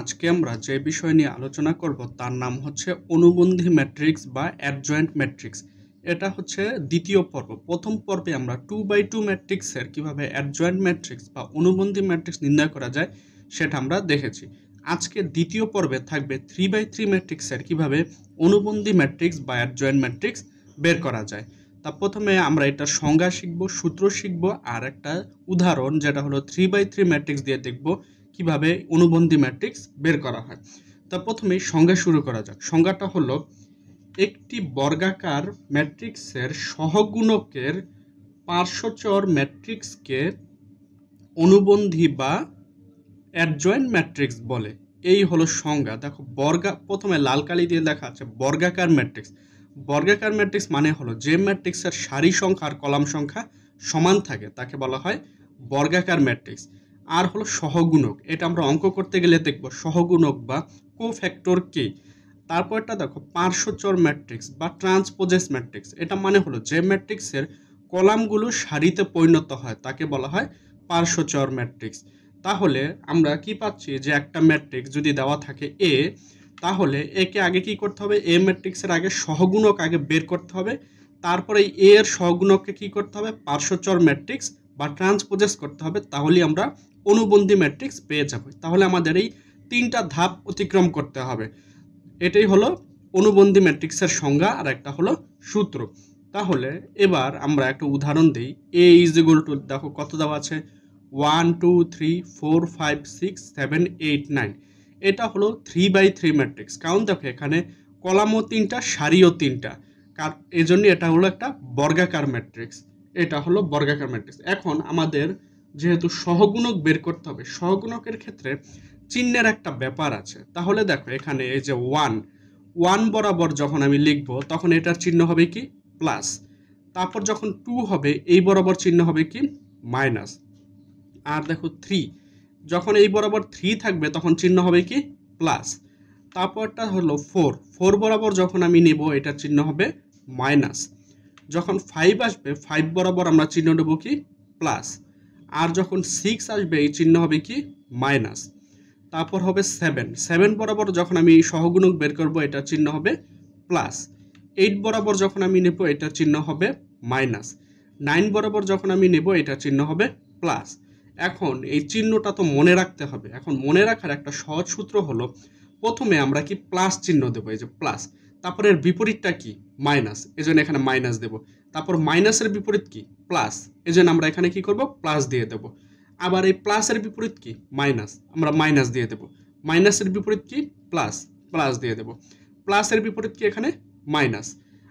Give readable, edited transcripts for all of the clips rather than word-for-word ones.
আজকে আমরা যে বিষয় নিয়ে আলোচনা করব তার নাম হচ্ছে অনুবন্ধী ম্যাট্রিক্স বা অ্যাডজয়েন্ট ম্যাট্রিক্স। এটা হচ্ছে দ্বিতীয় পর্ব। প্রথম পর্বে আমরা 2x2 ম্যাট্রিক্সের কিভাবে অ্যাডজয়েন্ট ম্যাট্রিক্স বা অনুবন্ধী ম্যাট্রিক্স নির্ণয় করা যায় সেটা আমরা দেখেছি। আজকে দ্বিতীয় পর্বে থাকবে 3x3 ম্যাট্রিক্সের কিভাবে অনুবন্ধী ম্যাট্রিক্স বা অ্যাডজয়েন্ট ম্যাট্রিক্স বের করা যায়। তা প্রথমে আমরা এটা সংজ্ঞা শিখব, সূত্র শিখব, আর একটা উদাহরণ যেটা হলো 3x3 ম্যাট্রিক্স দিয়ে দেখব কিভাবে অনুবন্ধী ম্যাট্রিক্স বের করা হয়। তা প্রথমেই সংজ্ঞা শুরু করা যাক। সংজ্ঞাটা হলো একটি বর্গাকার ম্যাট্রিক্সের সহগুণকের পার্শ্বচর ম্যাট্রিক্সকে অনুবন্ধী বা অ্যাডজয়েন্ট ম্যাট্রিক্স বলে। এই হলো সংজ্ঞা। দেখো প্রথমে লাল কালি দিয়ে লেখা আছে বর্গাকার ম্যাট্রিক্স। বর্গাকার ম্যাট্রিক্স মানে হলো যে ম্যাট্রিক্সের সারি সংখ্যা আর কলাম সংখ্যা সমান থাকে তাকে বলা হয় বর্গাকার ম্যাট্রিক্স। আর হলো সহগুণক, এটা আমরা অঙ্ক করতে গেলে দেখব সহগুণক বা কোফ্যাক্টর কি। তারপরটা দেখো পার্শ্বচর ম্যাট্রিক্স বা ট্রান্সপোজেস ম্যাট্রিক্স। এটা মানে হলো যে ম্যাট্রিক্সের কলামগুলো সারিতে পরিণত হয় তাকে বলা হয় পার্শ্বচর ম্যাট্রিক্স। তাহলে আমরা কি পাচ্ছি যে একটা ম্যাট্রিক্স যদি দেওয়া থাকে এ, তাহলে একে আগে কি করতে হবে, এ ম্যাট্রিক্সের আগে সহগুণক আগে বের করতে হবে, তারপরে এ এর সহগুণককে কি করতে হবে, পার্শ্বচর ম্যাট্রিক্স বা ট্রান্সপোজেস করতে হবে, তাহলেই আমরা অনুবন্ধী ম্যাট্রিক্স পেয়ে যাব। তাহলে আমাদের এই তিনটা ধাপ অতিক্রম করতে হবে। এটাই হলো অনুবন্ধী ম্যাট্রিক্সের সংজ্ঞা আর একটা হলো সূত্র। তাহলে এবার আমরা একটা উদাহরণ দিই। এ ইজ ইকুয়াল টু, দেখো কত দেওয়া আছে, 1 2 3 4 5 6 7 8 9। এটা হলো 3x3 ম্যাট্রিক্স, কারণ দেখো এখানে কলামও তিনটা, সারিও তিনটা, এই জন্য এটা হলো একটা বর্গাকার ম্যাট্রিক্স। এটা হলো বর্গাকার ম্যাট্রিক্স। এখন আমাদের যেহেতু সহগুণক বের করতে হবে, সহগুণকের ক্ষেত্রে চিহ্নের একটা ব্যাপার আছে। তাহলে দেখো এখানে এই যে 1 বরাবর যখন আমি লিখব তখন এটার চিহ্ন হবে কি, প্লাস। তারপর যখন 2 হবে এই বরাবর চিহ্ন হবে কি, মাইনাস। আর দেখো 3, যখন এই বরাবর 3 থাকবে তখন চিহ্ন হবে কি, প্লাস। তারপরটা হলো 4 বরাবর যখন আমি নেব এটার চিহ্ন হবে মাইনাস। যখন 5 আসবে 5 বরাবর আমরা চিহ্ন নেব কি, প্লাস। আর যখন 6 আসবে এই চিহ্ন হবে কি, মাইনাস। তারপর হবে 7 বরাবর যখন আমি সহগুণক বের করব এটার চিহ্ন হবে প্লাস। 8 বরাবর যখন আমি নেব এটার চিহ্ন হবে মাইনাস। 9 বরাবর যখন আমি নেব এটার চিহ্ন হবে প্লাস। এখন এই চিহ্নটা তো মনে রাখতে হবে। এখন মনে রাখার একটা সহজ সূত্র হলো, প্রথমে আমরা কি প্লাস চিহ্ন দেবো, এই যে প্লাস, তারপর এর বিপরীতটা কি, মাইনাস, এজন্য এখানে মাইনাস দেব। তারপর মাইনাসের বিপরীত কি, প্লাস, এজন্য আমরা এখানে কি করব, প্লাস দিয়ে দেব। আবার এই প্লাসের বিপরীত কি, মাইনাস, আমরা মাইনাস দিয়ে দেব। মাইনাসের বিপরীত কি, প্লাস, প্লাস দিয়ে দেব। প্লাসের বিপরীত কি, এখানে মাইনাস।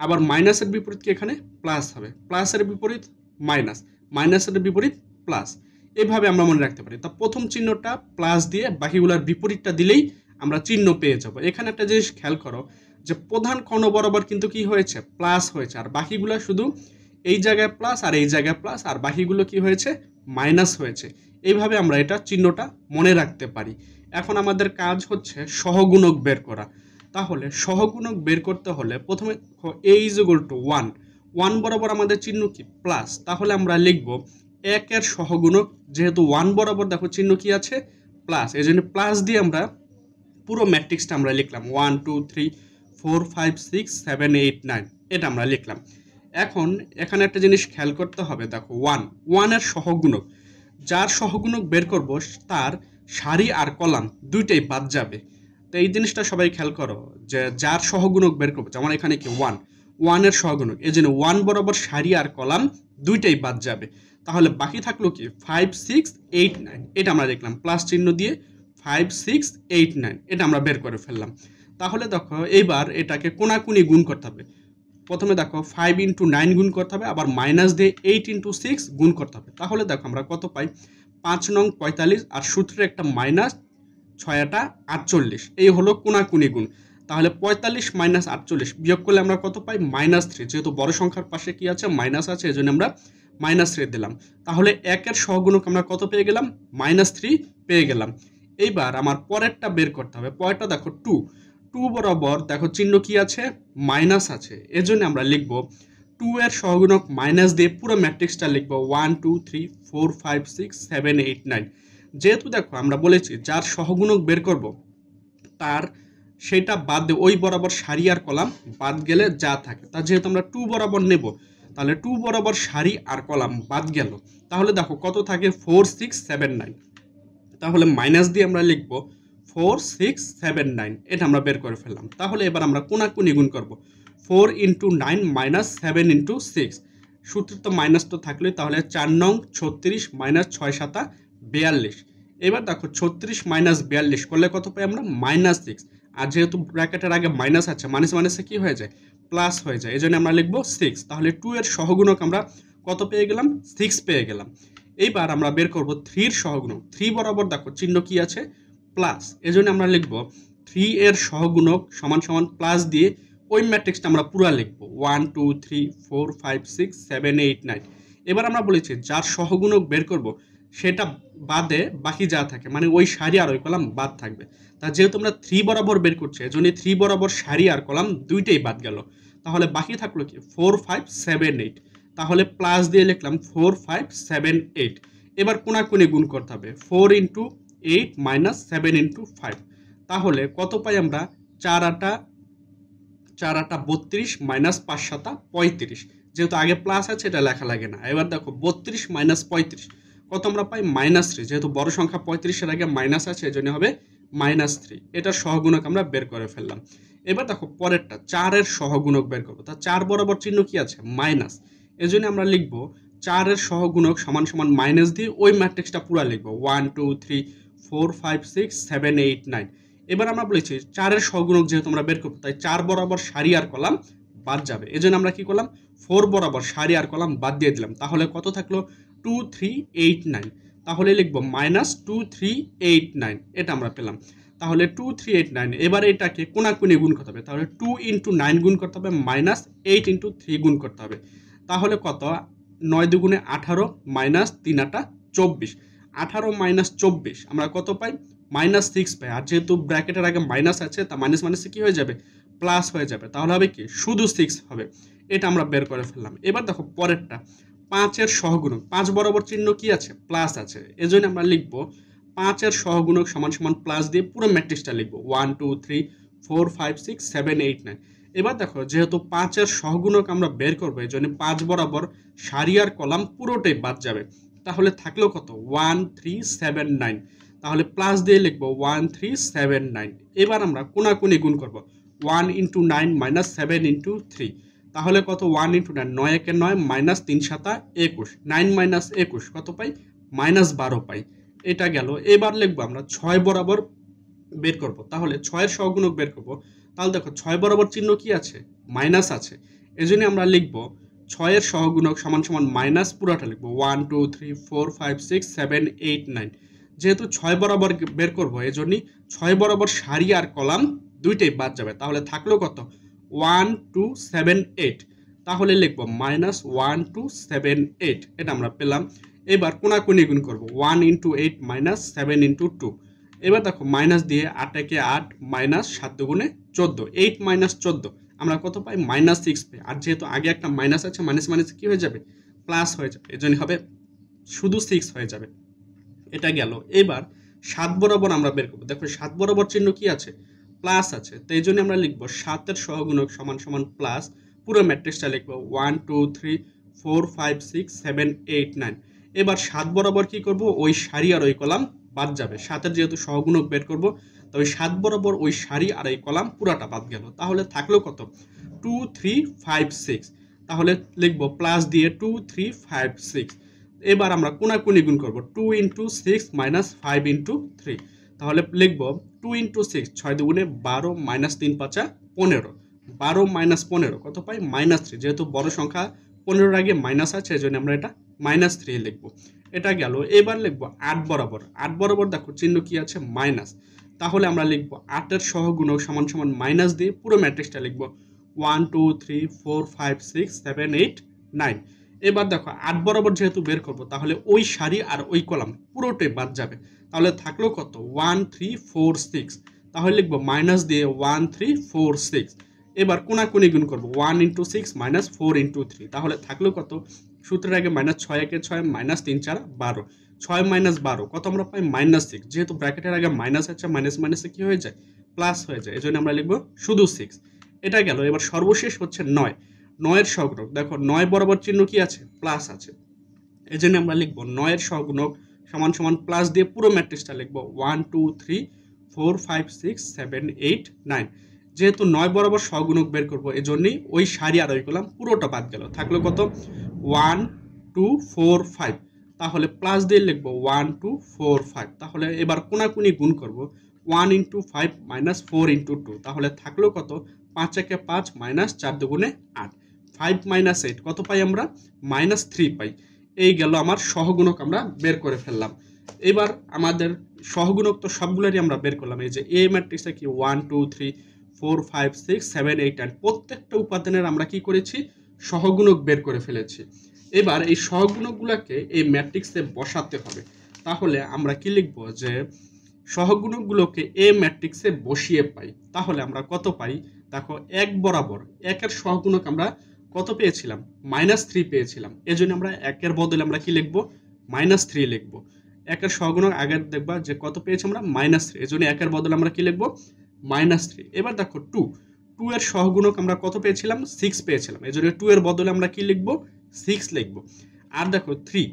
আবার মাইনাসের বিপরীত কি, এখানে প্লাস হবে। প্লাসের বিপরীত মাইনাস, মাইনাসের বিপরীত প্লাস। এভাবে আমরা মনে রাখতে পারি। তা প্রথম চিহ্নটা প্লাস দিয়ে বাকিগুলোর বিপরীতটা দিলেই আমরা চিহ্ন পেয়ে যাব। এখানে একটা জিনিস খেয়াল করো যে প্রধান কর্ণ বরাবর কিন্তু কি হয়েছে, প্লাস হয়েছে, আর বাকিগুলো শুধু এই জায়গায় প্লাস আর এই জায়গায় প্লাস, আর বাকিগুলো কি হয়েছে, মাইনাস হয়েছে। এইভাবে আমরা এটা চিহ্নটা মনে রাখতে পারি। এখন আমাদের কাজ হচ্ছে সহগুণক বের করা। তাহলে সহগুণক বের করতে হলে প্রথমে a ইজ ইকুয়াল টু 1 বরাবর আমাদের চিহ্ন কি, প্লাস। তাহলে আমরা লিখব 1 এর সহগুণক, যেহেতু 1 বরাবর দেখো চিহ্ন কি আছে, প্লাস, এই জন্য প্লাস দিয়ে আমরা পুরো ম্যাট্রিক্সটা আমরা লিখলাম 1 2 3 4 5 6 7 8 9, এটা আমরা লিখলাম। এখন এখানে একটা জিনিস খেয়াল করতে হবে, দেখো 1 এর সহগুণক, যার সহগুণক বের করব তার সারি আর কলাম দুইটাই বাদ যাবে। তো এই জিনিসটা সবাই খেয়াল করো যে যার সহগুণক বের করবো, যেমন এখানে কি 1 এর সহগুণক, এই জন্য 1 বরাবর সারি আর কলাম দুইটাই বাদ যাবে। তাহলে বাকি থাকলো কি 5 6 8 9, এটা আমরা দেখলাম প্লাস চিহ্ন দিয়ে 5 6 8 9, এটা আমরা বের করে ফেললাম। তাহলে দেখো এইবার এটাকে কোনাকুনি গুণ করতে হবে। প্রথমে দেখো 5 ইন্টু 9 গুণ করতে হবে, আবার মাইনাস দিয়ে 8 ইন্টু 6 গুণ করতে হবে। তাহলে দেখো আমরা কত পাই, 5 নং 45, আর সূত্রে একটা মাইনাস, 6টা 48, এই হলো কোনাকুনি গুণ। তাহলে 45 মাইনাস 48 বিয়োগ করলে আমরা কত পাই, -3। যেহেতু বড় সংখ্যার পাশে কি আছে, মাইনাস আছে, এই জন্য আমরা -3 দিলাম। তাহলে 1 এর সহগুণক আমরা কত পেয়ে গেলাম, -3 পেয়ে গেলাম। এইবার আমার পরেরটা বের করতে হবে। পরেরটা দেখো 2 বরাবর দেখো চিহ্ন কি আছে, মাইনাস আছে, এজন্য আমরা লিখব 2 এর সহগুণক মাইনাস দিয়ে পুরো ম্যাট্রিক্সটা লিখব 1 2 3 4 5 6 7 8 9। যেহেতু দেখো আমরা বলেছি যার সহগুণক বের করব তার সেটা বাদ দিয়ে ওই বরাবর সারি আর কলাম বাদ গেলে যা থাকে, তা যেহেতু আমরা 2 বরাবর নেব তাহলে 2 বরাবর সারি আর কলাম বাদ গেল, তাহলে দেখো কত থাকে 4 6 7 9, তাহলে মাইনাস দিয়ে আমরা লিখব 4 6 7 9, এটা আমরা বের করে ফেললাম। তাহলে এবার আমরা কোনাকুনি গুণ করব 4 × 9 মাইনাস 7 × 6, সূত্র তো মাইনাস তো থাকলেই, তাহলে 4 নং 36 মাইনাস 6 7 42। এবার দেখো 36 মাইনাস 42 করলে কত পাই আমরা -6, আর যেহেতু ব্র্যাকেটের আগে মাইনাস আছে মাইনাসে কি হয়ে যায় প্লাস হয়ে যায়, এজন্য আমরা লিখব 6। তাহলে 2 এর সহগুণক আমরা কত পেয়ে গেলাম 6 পেয়ে গেলাম। এইবার আমরা বের করব 3 এর সহগুণক। 3 বরাবর দেখো চিহ্ন কি আছে প্লাস, এজন্য আমরা লিখব 3 এর সহগুণক সমান সমান প্লাস দিয়ে ওই ম্যাট্রিক্সটা আমরা পুরো লিখব 1 2 3 4 5 6 7 8 9। এবার আমরা বলেছি যার সহগুণক বের করব সেটা বাদে বাকি যা থাকে মানে ওই সারি আর ওই কলাম বাদ থাকবে। তা যেহেতু আমরা 3 বরাবর বের করছি এজন্য 3 বরাবর সারি আর কলাম দুইটাই বাদ গেল, তাহলে বাকি থাকলো কি 4 5 7 8, তাহলে প্লাস দিয়ে লিখলাম 4 5 7 8। এবার কোনাকুনি গুণ করতে হবে 4 × 8 মাইনাস 7 × 5, তাহলে কত পাই আমরা 4 8 32 মাইনাস 5 7 35, যেহেতু আগে প্লাস আছে এটা লেখা লাগে না। এবার দেখো 32 মাইনাস 35 কত আমরা পাই -3, যেহেতু বড় সংখ্যা 35 এর আগে মাইনাস আছে এজন্য হবে -3। এটার সহগুণক আমরা বের করে ফেললাম। এবার দেখো পরেরটা 4 এর সহগুণক বের করব। তা 4 বরাবর চিহ্ন কি আছে মাইনাস, এজন্য আমরা লিখব 4 এর সহগুণক সমান সমান মাইনাস দিয়ে ওই ম্যাট্রিক্সটা পুরো লিখব 1 2 3 4 5 6 7 8 9। এবার আমরা বলেছি 4 এর সহগুণক যেহেতু আমরা বের করব তাই 4 বরাবর সারি আর কলাম বাদ যাবে, এজন্য আমরা কি করলাম 4 বরাবর সারি আর কলাম বাদ দিয়ে দিলাম। তাহলে কত থাকলো 2 3 8 9, তাহলে লিখব -2 3 8 9, এটা আমরা পেলাম। তাহলে 2 3 8 9, এবার এটাকে কোনাকুনি গুণ করতে হবে, তাহলে 2 × 9 গুণ করতে হবে -8 × 3 গুণ করতে হবে, তাহলে কত 9 2 18 মাইনাস 3 8 24, 18 মাইনাস 24 আমরা কত পাই -6 পাই, আর যেহেতু ব্র্যাকেটের আগে মাইনাস আছে তা মাইনাসে কি হয়ে যাবে প্লাস হয়ে যাবে, তাহলে হবে কি শুধু 6 হবে। এটা আমরা বের করে ফেললাম। এবার দেখো পরেরটা 5 এর সহগুণক। 5 বরাবর চিহ্ন কি আছে প্লাস আছে, এজন্য আমরা লিখব 5 এর সহগুণক সমান সমান প্লাস দিয়ে পুরো ম্যাট্রিক্সটা লিখব 1 2 3 4 5 6 7 8 9। এবার দেখো যেহেতু 5 এর সহগুণক আমরা বের করব এজন্য 5 বরাবর সারি আর কলাম পুরোটাই বাদ যাবে, তাহলে থাকলো কত 1 3 7 9, তাহলে প্লাস দিয়ে লিখব 1 3 7 9। এবার আমরা কোনাকুনি গুণ করব 1 × 9 মাইনাস 7 × 3, তাহলে কত 1 × 9 9 1 9 মাইনাস 3 7 21, 9 মাইনাস 21 কত পাই -12 পাই, এটা গেল। এবার লিখব আমরা 6 বরাবর বের করব, তাহলে 6 এর সহগুণক বের করব। তাহলে দেখো 6 বরাবর চিহ্ন কি আছে মাইনাস আছে, এজন্য আমরা লিখব 6 এর সহগুণক সমান সমান মাইনাস পুরোটা লিখব 1 2 3 4 5 6 7 8 9। যেহেতু 6 বরাবর বের করব এজন্য 6 বরাবর সারি আর কলাম দুইটাই বাদ যাবে, তাহলে থাকলো কত 1 2 7 8, তাহলে লিখব -1 2 7 8, এটা আমরা পেলাম। এবার কোনাকুনি গুণ করব 1 × 8 মাইনাস 7 × 2। এবার দেখো মাইনাস দিয়ে 8 একে 8 মাইনাস 7 2 14, 8 মাইনাস 14 আমরা কত পাই -6 পাই, আর যেহেতু আগে একটা মাইনাস আছে মাইনাস কি হয়ে যাবে প্লাস হয়ে যাবে, এজন্য হবে শুধু 6 হয়ে যাবে, এটা গেল। এবার 7 বরাবর আমরা বের করব। দেখো 7 বরাবর চিহ্ন কি আছে প্লাস আছে, তো এই জন্য আমরা লিখব 7 এর সহগুণক সমান সমান প্লাস পুরো ম্যাট্রিক্সটা লিখব 1 2 3 4 5 6 7 8 9। এবার 7 বরাবর কি করব ওই সারি আর ওই কলাম বাদ যাবে, 7 এর যেহেতু সহগুণক বের করব তো ওই 7 বরাবর ওই সারি আর এই কলাম পুরাটা বাদ গেল, তাহলে থাকলো কত 2 3 5 6, তাহলে লিখব প্লাস দিয়ে 2 3 5 6। এবার আমরা কোনাকুনি গুণ করব 2 × 6 মাইনাস 5 × 3, তাহলে লিখব 2 × 6 6 2 12 মাইনাস 3 5 15, 12 মাইনাস 15 কত পাই -3, যেহেতু বড় সংখ্যা 15 এর আগে মাইনাস আছে এজন্য আমরা এটা -3 লিখব, এটা গেল। এবার লিখব 8 বরাবর। 8 বরাবর দেখো চিহ্ন কি আছে মাইনাস, তাহলে আমরা লিখব 8 এর সহগুণক সমান সমান মাইনাস দিয়ে পুরো ম্যাট্রিক্সটা লিখব 1 2 3 4 5 6 7 8 9। এবার দেখো 8 বরাবর যেহেতু বের করব তাহলে ওই সারি আর ওই কলাম পুরোটাই বাদ যাবে, তাহলে থাকলো কত 1 3 4 6, তাহলে লিখব মাইনাস দিয়ে 1 3 4 6। এবার কোনাকুনি গুণ করব 1 × 6 মাইনাস 4 × 3, তাহলে থাকলো কত সূত্রের আগে মাইনাস 6 একে 6 মাইনাস 3 4 12 6 মাইনাস 12 কত আমরা পাই মাইনাস 6 যেহেতু ব্র্যাকেটের আগে মাইনাস আছে মাইনাস মাইনাসে কি হয়ে যায় প্লাস হয়ে যায় এজন্য আমরা লিখব শুধু 6 এটা গেল এবার সর্বশেষ হচ্ছে 9 9 এর সহগুণক দেখো 9 বরাবর চিহ্ন কি আছে প্লাস আছে এজন্য আমরা লিখব 9 এর সহগুণক সমান সমান প্লাস দিয়ে পুরো ম্যাট্রিক্সটা লিখব 1 2 3 4 5 6 7 8 9 যেহেতু 9 বরাবর সহগুণক বের করব এজন্যই ওই সারি আর ওই কলাম পুরোটা বাদ গেল থাকলো কত 1 2 4 5 তাহলে প্লাস দিয়ে লিখব 1 2 4 5 তাহলে এবার কোনাকুনি গুণ করব 1 × 5 - 4 × 2 তাহলে থাকলো কত 5 একে 5 - 4 দুগুণে 8 5 - 8 কত পাই আমরা -3 পাই এই গেল আমার সহগুণক আমরা বের করে ফেললাম এবার আমাদের সহগুণক তো সবগুলোরই আমরা বের করলাম এই যে এ ম্যাট্রিক্সে কি 1 2 3 4 5 6 7 8 9 প্রত্যেকটা উপাদানের আমরা কি করেছি সহগুণক বের করে ফেলেছি এবার এই সহগুণকগুলোকে এই ম্যাট্রিক্সে বসাতে হবে তাহলে আমরা কি লিখব যে সহগুণকগুলোকে এ ম্যাট্রিক্সে বসিয়ে পাই তাহলে আমরা কত পাই দেখো 1 বরাবর 1 এর সহগুণক আমরা কত পেয়েছিলাম -3 পেয়েছিলাম এজন্য আমরা 1 এর বদলে আমরা কি লিখব -3 লিখব 1 এর সহগুণক আগে দেখবা যে কত পেয়েছি আমরা -3 এজন্য 1 এর বদলে আমরা কি লিখব -3 এবার দেখো 2 এর সহগুণক আমরা কত পেয়েছিলাম 6 পেয়েছিলাম এজন্য 2 এর বদলে আমরা কি লিখব 6 লিখব আর দেখো 3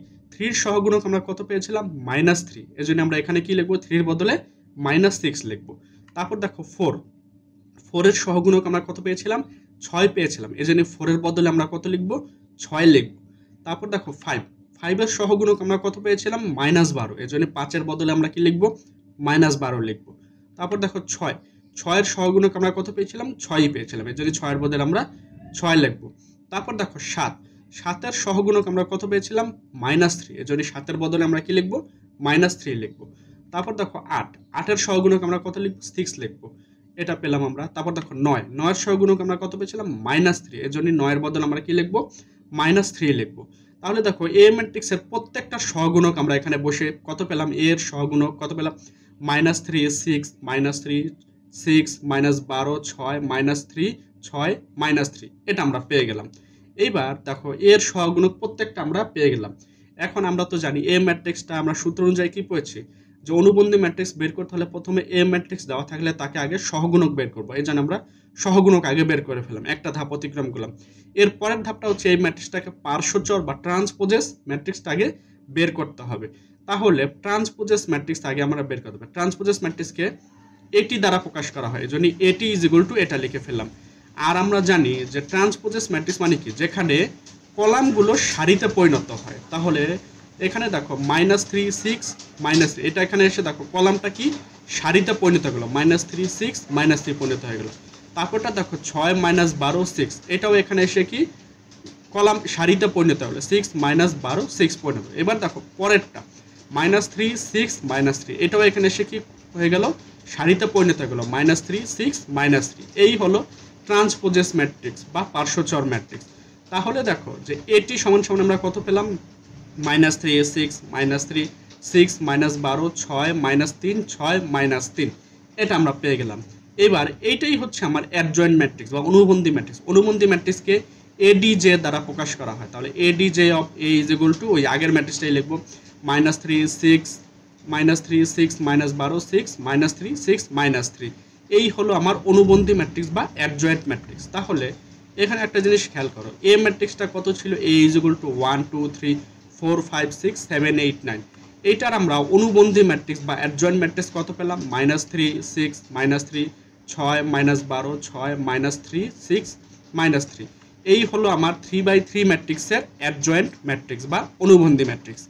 এর সহগুণক আমরা কত পেয়েছিলাম -3 এজন্য আমরা এখানে কি লিখব 3 এর বদলে -6 লিখব তারপর দেখো 4 এর সহগুণক আমরা কত পেয়েছিলাম 6 পেয়েছিলাম এজন্য 4 এর বদলে আমরা কত লিখব 6 লিখব তারপর দেখো 5 এর সহগুণক আমরা কত পেয়েছিলাম -12 এজন্য 5 এর বদলে আমরা কি লিখব -12 লিখব তারপর দেখো 6 এর সহগুণক আমরা কত পেয়েছিলাম 6ই পেয়েছিলাম এজন্য 6 এর বদলে আমরা 6 লিখব তারপর দেখো 7 এর সহগুণক আমরা কত পেয়েছিলাম -3 এজন্য 7 এর বদলে আমরা কি লিখব -3 লিখব তারপর দেখো 8 এর সহগুণক আমরা কত লিখব 6 লিখব এটা পেলাম আমরা তারপর দেখো 9 এর সহগুণক আমরা কত পেয়েছিলাম -3 এজন্য 9 এর বদলে আমরা কি লিখব -3 লিখব তাহলে দেখো এ ম্যাট্রিক্সের প্রত্যেকটা সহগুণক আমরা এখানে বসে কত পেলাম এ এর সহগুণক কত পেলাম -3 6 -3 6 -12 6 -3 6 -3 এটা আমরা পেয়ে গেলাম এইবার দেখো এর সহগুণক প্রত্যেকটা আমরা পেয়ে গেলাম এখন আমরা তো জানি এ ম্যাট্রিক্সটা আমরা সূত্র অনুযায়ী কি পেয়েছি যে অনুবন্ধী ম্যাট্রিক্স বের করতে হলে প্রথমে এ ম্যাট্রিক্স দেওয়া থাকলে তাকে আগে সহগুণক বের করব এই জন্য আমরা সহগুণক আগে বের করে ফেলাম একটা ধাপ অতিক্রম করলাম এর পরের ধাপটা হচ্ছে এই ম্যাট্রিক্সটাকে পার্শ্বচর বা ট্রান্সপোজেস ম্যাট্রিক্সটা আগে বের করতে হবে তাহলে ট্রান্সপোজেস ম্যাট্রিক্স আগে আমরা বের করতে হবে ট্রান্সপোজেস ম্যাট্রিক্সকে এটি দ্বারা প্রকাশ করা হয় এজন্য এটি = এটা লিখে ফেললাম আর আমরা জানি যে ট্রান্সপোজেস ম্যাট্রিক্স মানে কি যেখানে কলামগুলো সারিতে পরিণত হয় তাহলে এখানে দেখো -3 6 -3 এটা এখানে এসে দেখো কলামটা কি সারিতে পরিণত হলো -3 6 -3 পরিণত হয়ে গেল তারপরটা দেখো 6 -12 6 এটাও এখানে এসে কি কলাম সারিতে পরিণত হলো 6 -12 6 পরিণত এবার দেখো পরেরটা -3 6 -3 এটাও এখানে এসে কি হয়ে গেল সারিতে পরিণত হয়ে গেল -3 6 -3 এই হলো ট্রান্সপোজেস ম্যাট্রিক্স বা পার্শ্বচর ম্যাট্রিক্স তাহলে দেখো যে এটি সমান সমান আমরা কত পেলাম -3 6 -3 6 -12 6 -3 6 -3 এটা আমরা পেয়ে গেলাম এবার এইটাই হচ্ছে আমার অ্যাডজয়েন্ট ম্যাট্রিক্স বা অনুবন্ধী ম্যাট্রিক্স অনুবন্ধী ম্যাট্রিক্সকে এডিজে দ্বারা প্রকাশ করা হয় তাহলে এডিজে অফ এ = ওই আগের ম্যাট্রিক্সটাই লিখব -3 6 -3 6 -12 6 -3 6 -3 এই হলো আমার অনুবন্ধী ম্যাট্রিক্স বা অ্যাডজয়েন্ট ম্যাট্রিক্স তাহলে এখানে একটা জিনিস খেয়াল করো এ ম্যাট্রিক্সটা কত ছিল এ = 1 2 3 4 5 6 7 8 9 এইটার আমরা অনুবন্ধী ম্যাট্রিক্স বা অ্যাডজয়েন্ট ম্যাট্রিক্স কত পেলাম -3 6 -3 6 -12 6 -3 6 -3 এই হলো আমার 3/3 ম্যাট্রিক্সের অ্যাডজয়েন্ট ম্যাট্রিক্স বা অনুবন্ধী ম্যাট্রিক্স